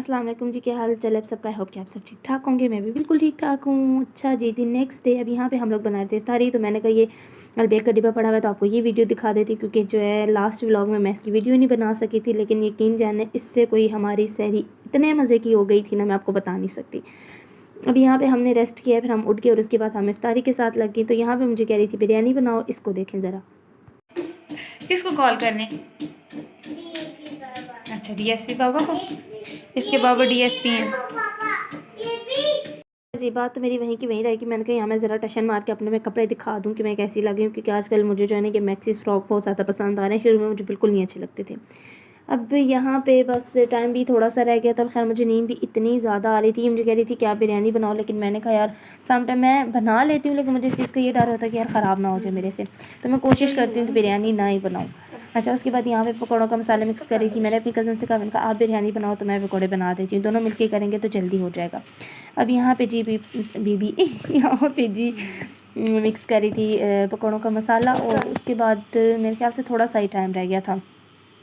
अस्सलाम वालेकुम जी, क्या हाल चाल है आप सबका। आई होप कि आप सब ठीक ठाक होंगे। मैं भी बिल्कुल ठीक ठाक हूँ। अच्छा जी, दिन नेक्स्ट डे अब यहाँ पे हम लोग बना रहे थे इफ्तारी। तो मैंने कहा ये अलबेक का डिब्बा पड़ा हुआ है तो आपको ये वीडियो दिखा देती, क्योंकि जो है लास्ट व्लॉग में मैं इसकी वीडियो नहीं बना सकी थी, लेकिन यकीन जाने इससे कोई हमारी सहरी इतने मज़े की हो गई थी ना, मैं आपको बता नहीं सकती। अब यहाँ पे हमने रेस्ट किया, फिर हम उठ गए और उसके बाद हम इफ्तारी के साथ लग गई। तो यहाँ पे मुझे कह रही थी बिरयानी बनाओ, इसको देखें ज़रा। किसको कॉल करने? अच्छा, डीएसपी बाबा को। इसके बाबा डीएसपी हैं। जी, बात तो मेरी वहीं की वहीं रही कि मैंने कहा यहाँ मैं ज़रा टशन मार के अपने में कपड़े दिखा दूँ कि मैं कैसी लगी हूँ, क्योंकि आजकल मुझे जो है ना कि मैक्सीज फ्रॉक बहुत ज़्यादा पसंद आ रहे हैं। शुरू में मुझे बिल्कुल नहीं अच्छे लगते थे। अब यहाँ पे बस टाइम भी थोड़ा सा रह गया था। खैर मुझे नींद भी इतनी ज़्यादा आ रही थी, मुझे कह रही थी कि आप बिरयानी बनाओ, लेकिन मैंने कहा यार सम टाइम मैं बना लेती हूँ, लेकिन मुझे इस चीज़ का ये डर होता है कि यार ख़राब ना हो जाए मेरे से, तो मैं कोशिश करती हूँ कि बिरयानी ना ही बनाऊँ। अच्छा, उसके बाद यहाँ पे पकौड़ों का मसाला मिक्स कर रही थी। मैंने अपनी कज़न से कहा, मैंने कहा आप बिरयानी बनाओ तो मैं पकौड़े बना देती हूँ, दोनों मिलके करेंगे तो जल्दी हो जाएगा। अब यहाँ पे जी बीबी यहाँ पे जी मिक्स करी थी पकौड़ों का मसाला, और उसके बाद मेरे ख्याल से थोड़ा सा ही टाइम रह गया था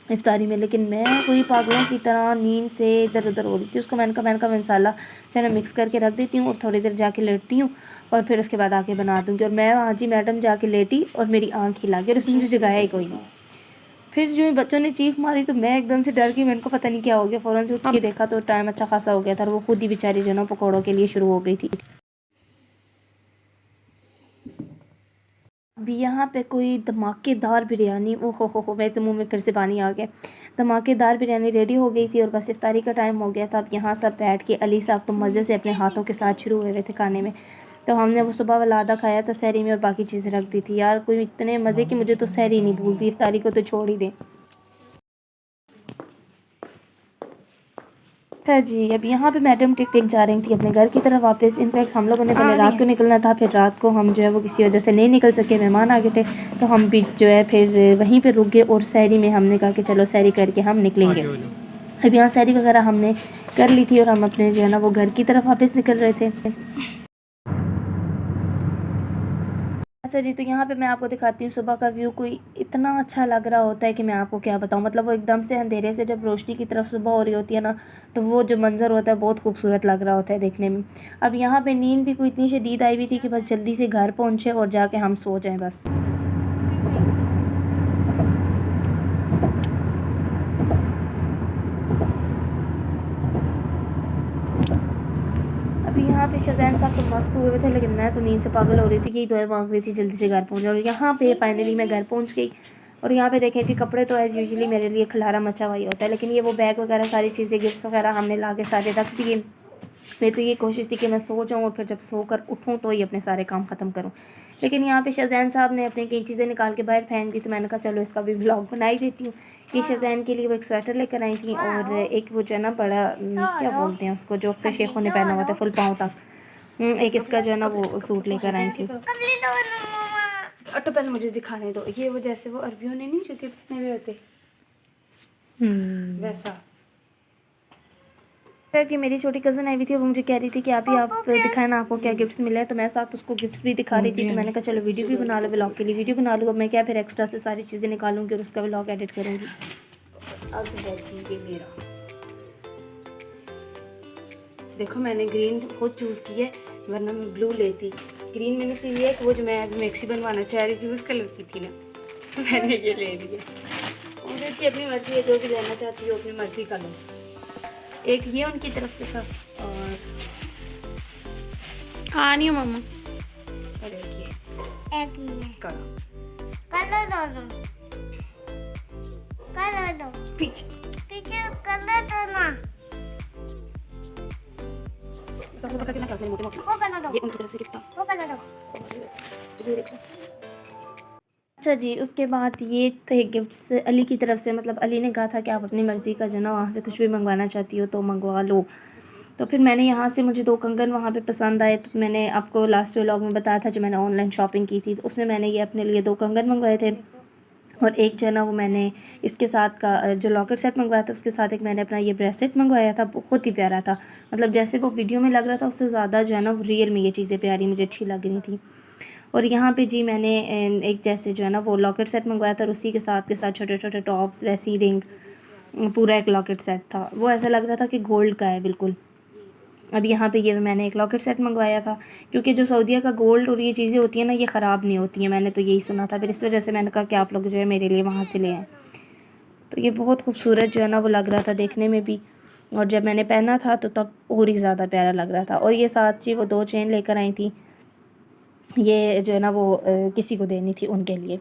इफ्तारी में, लेकिन मैं कोई पागलों की तरह नींद से इधर उधर हो रही थी। उसको मैंने कहा मसाला जो है मिक्स करके रख देती हूँ और थोड़ी देर जाके लेटती हूँ और फिर उसके बाद आके बना दूँगी। और मैं आज ही मैडम जाके लेटी और मेरी आँख हिला गई और उसने मुझे जगाया ही कोई नहीं। फिर जो बच्चों ने चीख मारी तो मैं एकदम से डर गई, मेरे को पता नहीं क्या हो गया। फ़ौरन से उठ के देखा तो टाइम अच्छा खासा हो गया था और वो खुद ही बेचारी जो है ना पकौड़ों के लिए शुरू हो गई थी। अभी यहाँ पे कोई धमाकेदार बिरयानी, ओ हो मेरे तो मुंह में फिर से पानी आ गया। धमाकेदार बिरयानी रेडी हो गई थी और बस इफ्तारी का टाइम हो गया था। अब यहाँ सब बैठ के अली साहब तो मज़े से अपने हाथों के साथ शुरू हुए थे खाने में। तो हमने वो सुबह वाला आधा खाया था सहरी में और बाकी चीज़ें रख दी थी। यार कोई इतने मज़े की मुझे तो सहरी नहीं भूलती, इफ्तारी को तो छोड़ ही दें। अच्छा जी, अब यहाँ पे मैडम टिक जा रही थी अपने घर की तरफ वापस। इनफैक्ट हम लोगों ने पहले रात को निकलना था, फिर रात को हम जो है वो किसी वजह से नहीं निकल सके, मेहमान आ गए थे, तो हम भी जो है फिर वहीं पे रुक गए और सहरी में हमने कहा कि चलो सहरी करके हम निकलेंगे। अब यहाँ सहरी वगैरह हमने कर ली थी और हम अपने जो है ना वो घर की तरफ वापस निकल रहे थे। अच्छा जी, तो यहाँ पे मैं आपको दिखाती हूँ सुबह का व्यू। कोई इतना अच्छा लग रहा होता है कि मैं आपको क्या बताऊँ। मतलब वो एकदम से अंधेरे से जब रोशनी की तरफ सुबह हो रही होती है ना, तो वो जो मंज़र होता है बहुत खूबसूरत लग रहा होता है देखने में। अब यहाँ पे नींद भी कोई इतनी शदीद आई हुई थी कि बस जल्दी से घर पहुँचे और जाके हम सो जाएँ बस। अभी यहाँ पे शज़ैन साहब तो मस्त हुए हुए थे, लेकिन मैं तो नींद से पागल हो रही थी कि दुआएं मांग रही थी जल्दी से घर पहुँच जाओ। और यहाँ पे फाइनली मैं घर पहुँच गई। और यहाँ पे देखें जी, कपड़े तो एज़ यूजुअली मेरे लिए खलारा मचा हुआ ही होता है, लेकिन ये वो बैग वगैरह सारी चीज़ें गिफ्ट्स वगैरह हमने ला के सारे रख दिए। मेरी तो ये कोशिश थी कि मैं सो जाऊँ और फिर जब सो कर उठूँ तो ही अपने सारे काम ख़त्म करूँ, लेकिन यहाँ पे शज़ैन साहब ने अपनी कई चीज़ें निकाल के बाहर फेंक दी। तो मैंने कहा चलो इसका भी व्लॉग बना ही देती हूँ। ये शज़ैन के लिए वो एक स्वेटर लेकर आई थी और एक वो जो है ना बड़ा क्या बोलते हैं उसको, जो अक्सर शेखों ने पहना हुआ था फुल पाँव तक। एक इसका जो है ना वो सूट लेकर आई थी। तो पहले मुझे दिखाने दो। ये वो जैसे वो अरबियों ने नहीं जो गिफ्ट में भी होते वैसा कि मेरी छोटी कज़न आई हुई थी और मुझे कह रही थी कि आप दिखाएं ना आपको क्या गिफ्ट्स मिले हैं। तो मैं साथ उसको गिफ्ट्स भी दिखा रही थी। तो मैंने कहा चलो वीडियो भी बना लो, व्लॉग के लिए वीडियो बना लूँ। अब मैं क्या फिर एक्स्ट्रा से सारी चीज़ें निकालूंगी और उसका व्लॉग एडिट करूँगी। अब है जी ये मेरा, देखो मैंने ग्रीन खुद चूज़ की है, वरना मैं ब्लू लेती। ग्रीन मैंने इसलिए लिया कि वो जो मैं अभी मैक्सी बनवाना चाह रही थी उस कलर की थी ना, तो मैंने ये ले लिया। और इसकी अपनी मर्ज़ी है, जो भी लेना चाहती हो अपनी मर्ज़ी का लो। एक ये उनकी तरफ से था और हाँ नहीं मम्मा, और एक ये कलर दो पीछे पीछे कलर दो ना, सबको पता कितना क्या मोटे मोटे वो कलर दो, ये उनकी तरफ से गिफ्ट था। वो कलर दो। ये देखो। अच्छा जी, उसके बाद ये थे गिफ्ट्स अली की तरफ से। मतलब अली ने कहा था कि आप अपनी मर्ज़ी का जो ना वहाँ से कुछ भी मंगवाना चाहती हो तो मंगवा लो। तो फिर मैंने यहाँ से, मुझे 2 कंगन वहाँ पे पसंद आए, तो मैंने आपको लास्ट व्लॉग में बताया था जो मैंने ऑनलाइन शॉपिंग की थी, तो उसमें मैंने ये अपने लिए 2 कंगन मंगवाए थे। और एक जो है ना वो मैंने इसके साथ का जो लॉकेट सेट मंगवाया था, उसके साथ एक मैंने अपना ये ब्रेसलेट मंगवाया था। बहुत ही प्यारा था, मतलब जैसे वो वीडियो में लग रहा था उससे ज़्यादा जो है ना रियल में ये चीज़ें प्यारी मुझे अच्छी लग रही थी। और यहाँ पे जी मैंने एक जैसे जो है ना वो लॉकेट सेट मंगवाया था और उसी के साथ छोटे छोटे टॉप्स, वैसी रिंग पूरा एक लॉकेट सेट था, वो ऐसा लग रहा था कि गोल्ड का है बिल्कुल। अब यहाँ पे ये मैंने एक लॉकेट सेट मंगवाया था, क्योंकि जो सऊदीया का गोल्ड और ये चीज़ें होती हैं ना, ये ख़राब नहीं होती हैं, मैंने तो यही सुना था। फिर इस वजह से मैंने कहा कि आप लोग जो है मेरे लिए वहाँ से ले आएँ। तो ये बहुत खूबसूरत जो है ना वो लग रहा था देखने में भी, और जब मैंने पहना था तो तब और ही ज़्यादा प्यारा लग रहा था। और ये साथ जी वो 2 चेन लेकर आई थी, ये जो है ना वो किसी को देनी थी उनके लिए।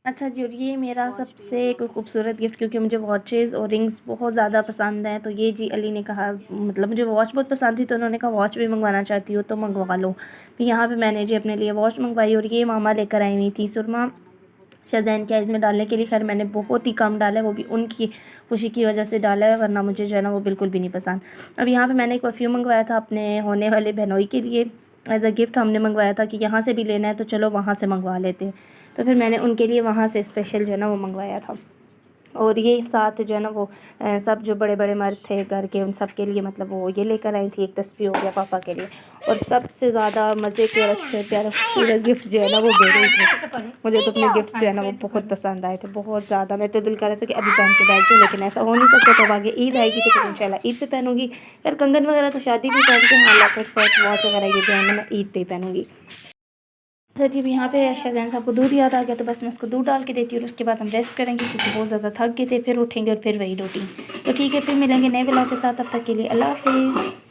अच्छा जी, और ये मेरा सबसे खूबसूरत गिफ्ट, क्योंकि मुझे वॉचेज़ और रिंग्स बहुत ज़्यादा पसंद हैं, तो ये जी अली ने कहा, मतलब मुझे वॉच बहुत पसंद थी तो उन्होंने कहा वॉच भी मंगवाना चाहती हो तो मंगवा लो। फिर यहाँ पे मैंने जी अपने लिए वॉच मंगवाई, और ये मामा लेकर आई हुई थी सुरमा शाज़ैन के आइज़ में डालने के लिए। खैर मैंने बहुत ही कम डाला है, वो भी उनकी खुशी की वजह से डाला है, वरना मुझे जो है ना वो बिल्कुल भी नहीं पसंद। अब यहाँ पे मैंने एक परफ्यूम मंगवाया था अपने होने वाले बहनोई के लिए, एज़ अ गिफ्ट हमने मंगवाया था कि यहाँ से भी लेना है तो चलो वहाँ से मंगवा लेते हैं। तो फिर मैंने उनके लिए वहाँ से स्पेशल जो है ना वो मंगवाया था। और ये साथ जो है ना वो सब जो बड़े बड़े मर्द थे घर के, उन सब के लिए मतलब वो ये लेकर आई थी, एक तस्वीर हो गया पापा के लिए। और सबसे ज़्यादा मज़े के और अच्छे प्यारे खूबसूरत गिफ्ट जो है ना वो दे रही थी। मुझे तो अपने गिफ्ट्स जो है ना वो बहुत पसंद आए थे, बहुत ज़्यादा। मैं तो दिल कर रहा था कि अभी पहन के बैठ जाऊँ, लेकिन ऐसा हो नहीं सकता। तो अब आगे ईद आएगी तो फिर इंशाल्लाह ईद पे पहनूंगी। फिर कंगन वगैरह तो शादी भी पहनते हैं, हाँ लॉकेट सेट वॉच वगैरह ये जो है ना मैं ईद पे ही पहनूंगी। सर जी यहाँ पे शाहजैन साहब को दूध याद आ गया, तो बस मैं उसको दूध डाल के देती हूँ और उसके बाद हम रेस्ट करेंगे, क्योंकि बहुत ज़्यादा थक गए थे। फिर उठेंगे और फिर वही रूटीन। तो ठीक है, फिर मिलेंगे नए ब्लॉग के साथ, तब तक के लिए अल्लाह हाफिज़।